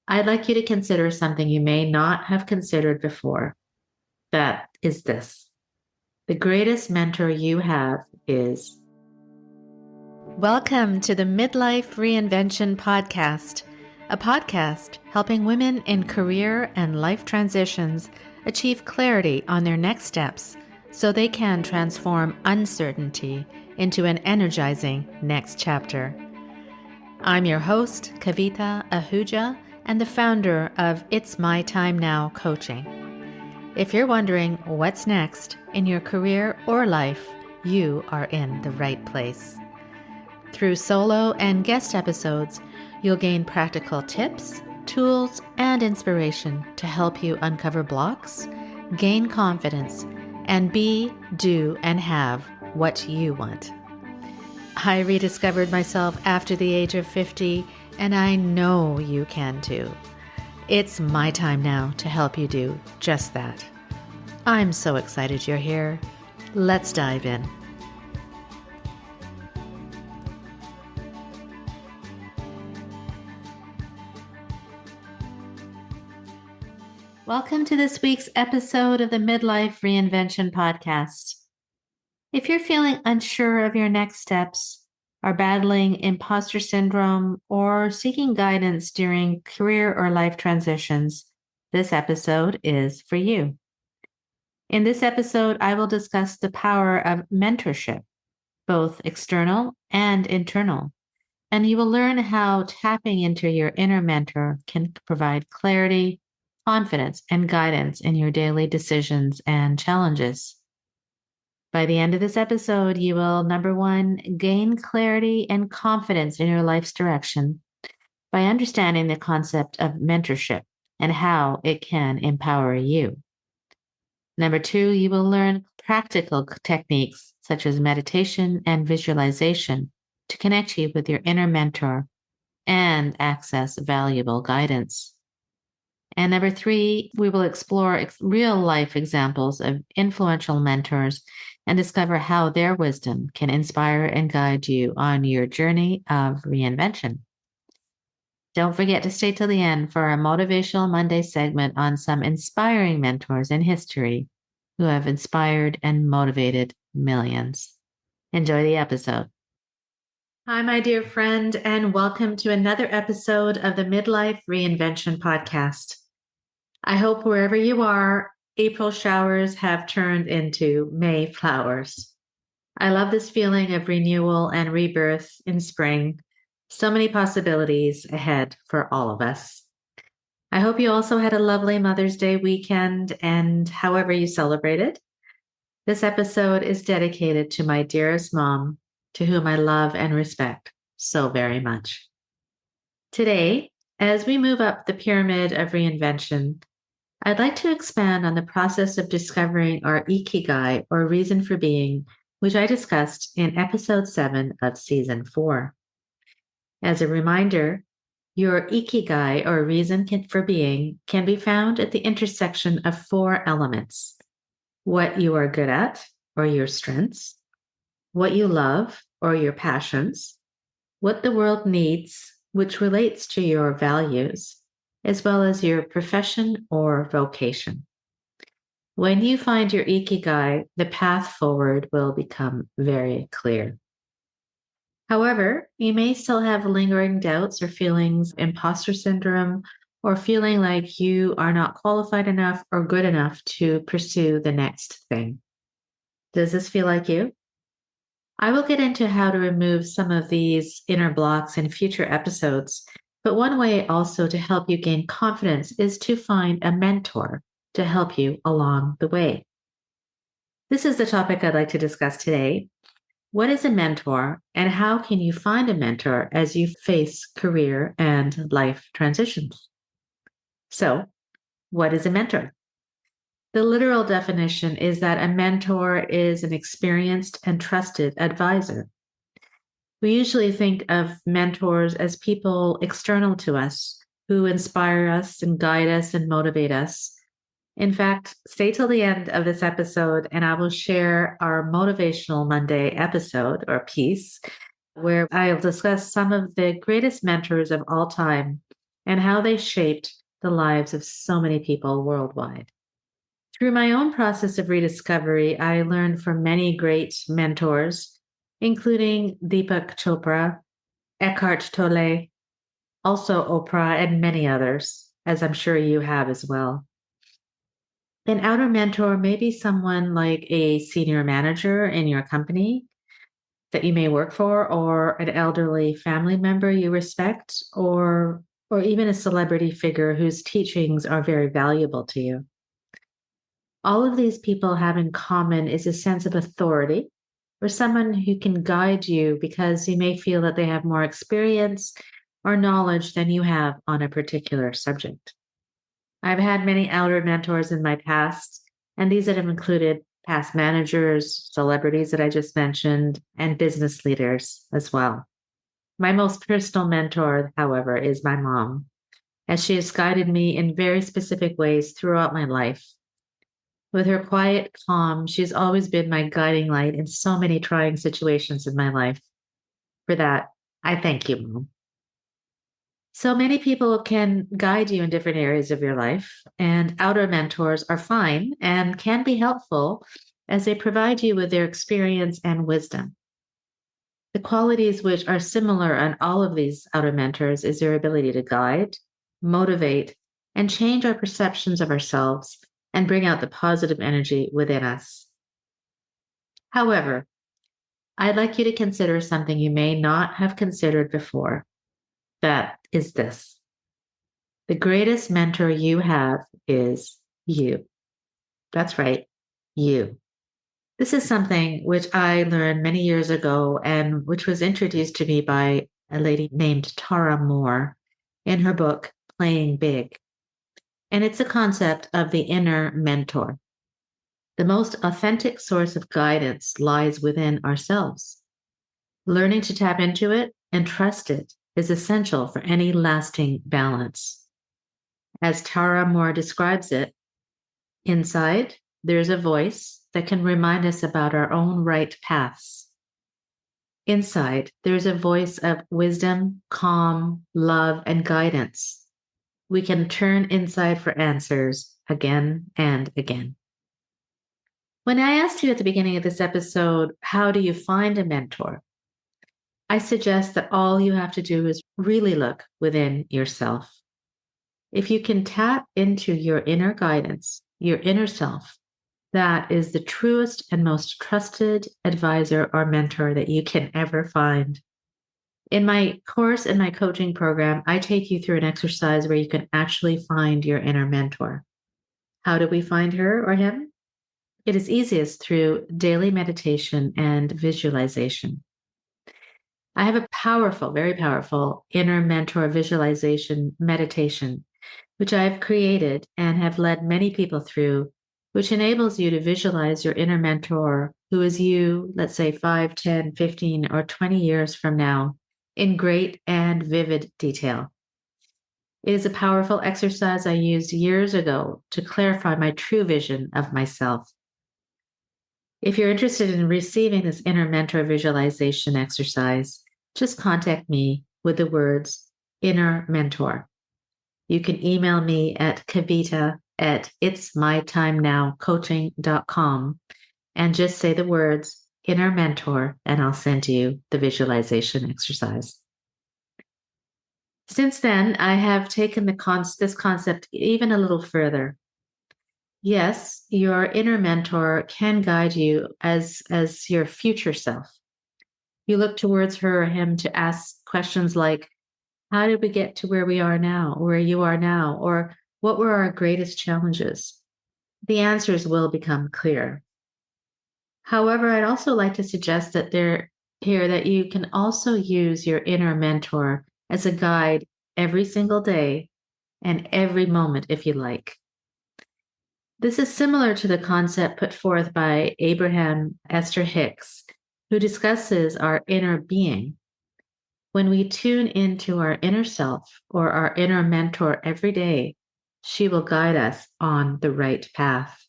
I'd like you to consider something you may not have considered before. That is this: the greatest mentor you have is. Welcome to the Midlife Reinvention Podcast, a podcast helping women in career and life transitions achieve clarity on their next steps so they can transform uncertainty into an energizing next chapter. I'm your host, Kavita Ahuja, and the founder of It's My Time Now Coaching. If you're wondering what's next in your career or life, you are in the right place. Through solo and guest episodes, you'll gain practical tips, tools, and inspiration to help you uncover blocks, gain confidence, and be, do, and have what you want. I rediscovered myself after the age of 50, and I know you can too. It's my time now to help you do just that. I'm so excited you're here. Let's dive in. Welcome to this week's episode of the Midlife Reinvention Podcast. If you're feeling unsure of your next steps, are battling imposter syndrome, or seeking guidance during career or life transitions, this episode is for you. In this episode, I will discuss the power of mentorship, both external and internal, and you will learn how tapping into your inner mentor can provide clarity, confidence, and guidance in your daily decisions and challenges. By the end of this episode, you will, number one, gain clarity and confidence in your life's direction by understanding the concept of mentorship and how it can empower you. Number two, you will learn practical techniques such as meditation and visualization to connect you with your inner mentor and access valuable guidance. And number three, we will explore real life examples of influential mentors and discover how their wisdom can inspire and guide you on your journey of reinvention. Don't forget to stay till the end for our Motivational Monday segment on some inspiring mentors in history who have inspired and motivated millions. Enjoy the episode. Hi, my dear friend, and welcome to another episode of the Midlife Reinvention Podcast. I hope wherever you are, April showers have turned into May flowers. I love this feeling of renewal and rebirth in spring. So many possibilities ahead for all of us. I hope you also had a lovely Mother's Day weekend, and however you celebrated. This episode is dedicated to my dearest mom, to whom I love and respect so very much. Today, as we move up the pyramid of reinvention, I'd like to expand on the process of discovering our ikigai, or reason for being, which I discussed in episode 7 of season 4. As a reminder, your ikigai, or reason for being, can be found at the intersection of 4 elements: what you are good at, or your strengths, what you love, or your passions, what the world needs, which relates to your values, as well as your profession or vocation. When you find your ikigai, the path forward will become very clear. However, you may still have lingering doubts or feelings of imposter syndrome, or feeling like you are not qualified enough or good enough to pursue the next thing. Does this feel like you? I will get into how to remove some of these inner blocks in future episodes. But one way also to help you gain confidence is to find a mentor to help you along the way. This is the topic I'd like to discuss today. What is a mentor, and how can you find a mentor as you face career and life transitions? So, what is a mentor? The literal definition is that a mentor is an experienced and trusted advisor. We usually think of mentors as people external to us who inspire us and guide us and motivate us. In fact, stay till the end of this episode and I will share our Motivational Monday episode or piece where I'll discuss some of the greatest mentors of all time and how they shaped the lives of so many people worldwide. Through my own process of rediscovery, I learned from many great mentors, including Deepak Chopra, Eckhart Tolle, also Oprah, and many others, as I'm sure you have as well. An outer mentor may be someone like a senior manager in your company that you may work for, or an elderly family member you respect, or even a celebrity figure whose teachings are very valuable to you. All of these people have in common is a sense of authority or someone who can guide you because you may feel that they have more experience or knowledge than you have on a particular subject. I've had many outer mentors in my past, and these that have included past managers, celebrities that I just mentioned, and business leaders as well. My most personal mentor, however, is my mom, as she has guided me in very specific ways throughout my life. With her quiet calm, she's always been my guiding light in so many trying situations in my life. For that, I thank you, Mom. So many people can guide you in different areas of your life, and outer mentors are fine and can be helpful as they provide you with their experience and wisdom. The qualities which are similar on all of these outer mentors is their ability to guide, motivate, and change our perceptions of ourselves and bring out the positive energy within us. However, I'd like you to consider something you may not have considered before. That is this: the greatest mentor you have is you. That's right, you. This is something which I learned many years ago and which was introduced to me by a lady named Tara Moore in her book, Playing Big. And it's a concept of the inner mentor. The most authentic source of guidance lies within ourselves. Learning to tap into it and trust it is essential for any lasting balance. As Tara Moore describes it, inside, there's a voice that can remind us about our own right paths. Inside, there's a voice of wisdom, calm, love, and guidance. We can turn inside for answers again and again. When I asked you at the beginning of this episode, how do you find a mentor? I suggest that all you have to do is really look within yourself. If you can tap into your inner guidance, your inner self, that is the truest and most trusted advisor or mentor that you can ever find. In my course and my coaching program, I take you through an exercise where you can actually find your inner mentor. How do we find her or him? It is easiest through daily meditation and visualization. I have a powerful, very powerful inner mentor visualization meditation, which I have created and have led many people through, which enables you to visualize your inner mentor, who is you, let's say 5, 10, 15, or 20 years from now, in great and vivid detail. It is a powerful exercise I used years ago to clarify my true vision of myself. If you're interested in receiving this inner mentor visualization exercise, just contact me with the words inner mentor. You can email me at kavita@itsmytimenowcoaching.com and just say the words inner mentor, and I'll send you the visualization exercise. Since then, I have taken this concept even a little further. Yes, your inner mentor can guide you as your future self. You look towards her or him to ask questions like, how did we get to where we are now, where you are now, or what were our greatest challenges? The answers will become clear. However, I'd also like to suggest that that you can also use your inner mentor as a guide every single day and every moment if you like. This is similar to the concept put forth by Abraham Esther Hicks, who discusses our inner being. When we tune into our inner self or our inner mentor every day, she will guide us on the right path.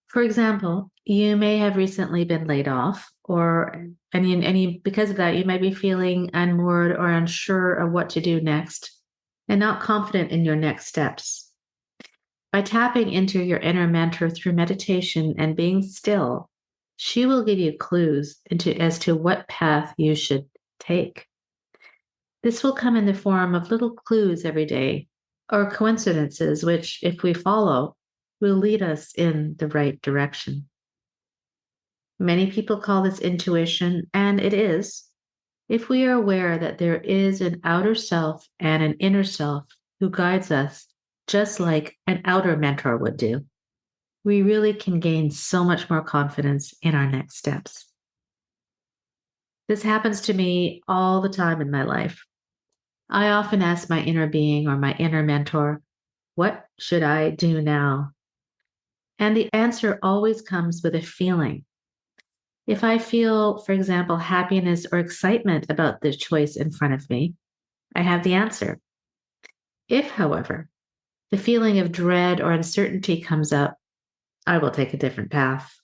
For example, you may have recently been laid off, because of that, you might be feeling unmoored or unsure of what to do next. and not confident in your next steps. By tapping into your inner mentor through meditation and being still, she will give you clues as to what path you should take. This will come in the form of little clues every day or coincidences, which, if we follow, will lead us in the right direction. Many people call this intuition, and it is, if we are aware that there is an outer self and an inner self who guides us just like an outer mentor would do. We really can gain so much more confidence in our next steps. This happens to me all the time in my life. I often ask my inner being or my inner mentor, what should I do now? And the answer always comes with a feeling. If I feel, for example, happiness or excitement about the choice in front of me, I have the answer. If, however, the feeling of dread or uncertainty comes up, I will take a different path.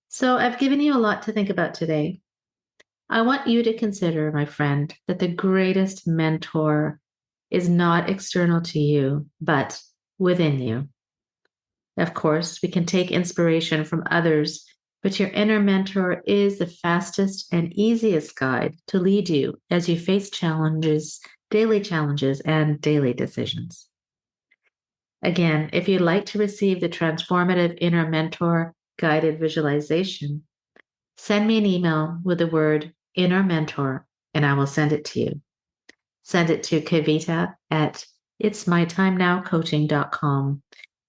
So I've given you a lot to think about today. I want you to consider, my friend, that the greatest mentor is not external to you, but within you. Of course, we can take inspiration from others, but your inner mentor is the fastest and easiest guide to lead you as you face daily challenges, and daily decisions. Again, if you'd like to receive the transformative inner mentor guided visualization, send me an email with the word inner mentor and I will send it to you. Send it to Kavita at itsmytimenowcoaching.com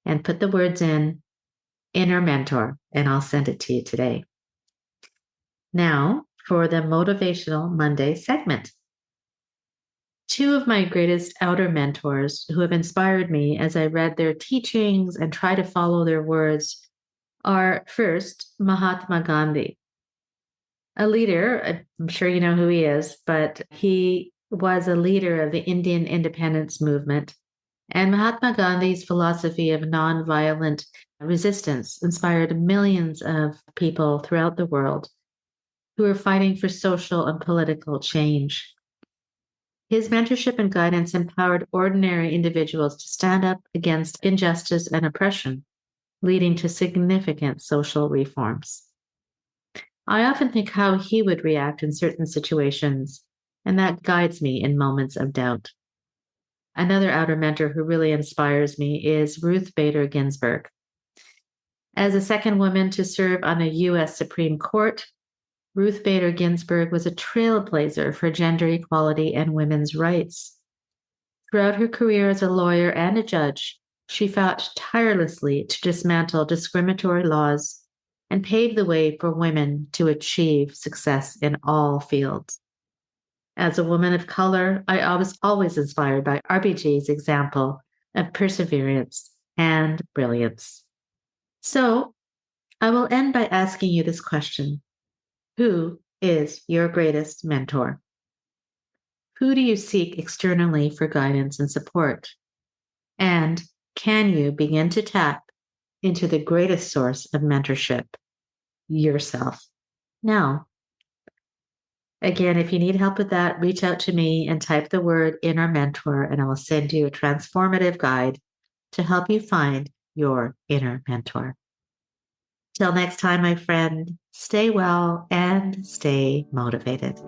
and put the words in inner mentor and I'll send it to you today. Now for the Motivational Monday segment. Two of my greatest outer mentors who have inspired me as I read their teachings and try to follow their words are first Mahatma Gandhi, a leader. I'm sure you know who he is, but he was a leader of the Indian independence movement. And Mahatma Gandhi's philosophy of nonviolent resistance inspired millions of people throughout the world who are fighting for social and political change. His mentorship and guidance empowered ordinary individuals to stand up against injustice and oppression, leading to significant social reforms. I often think how he would react in certain situations, and that guides me in moments of doubt. Another outer mentor who really inspires me is Ruth Bader Ginsburg. As the second woman to serve on a U.S. Supreme Court, Ruth Bader Ginsburg was a trailblazer for gender equality and women's rights. Throughout her career as a lawyer and a judge, she fought tirelessly to dismantle discriminatory laws and pave the way for women to achieve success in all fields. As a woman of color, I was always inspired by RBG's example of perseverance and brilliance. So, I will end by asking you this question. Who is your greatest mentor? Who do you seek externally for guidance and support? And can you begin to tap into the greatest source of mentorship, yourself, now? Again, if you need help with that, reach out to me and type the word inner mentor, and I will send you a transformative guide to help you find your inner mentor. Till next time, my friend, stay well and stay motivated.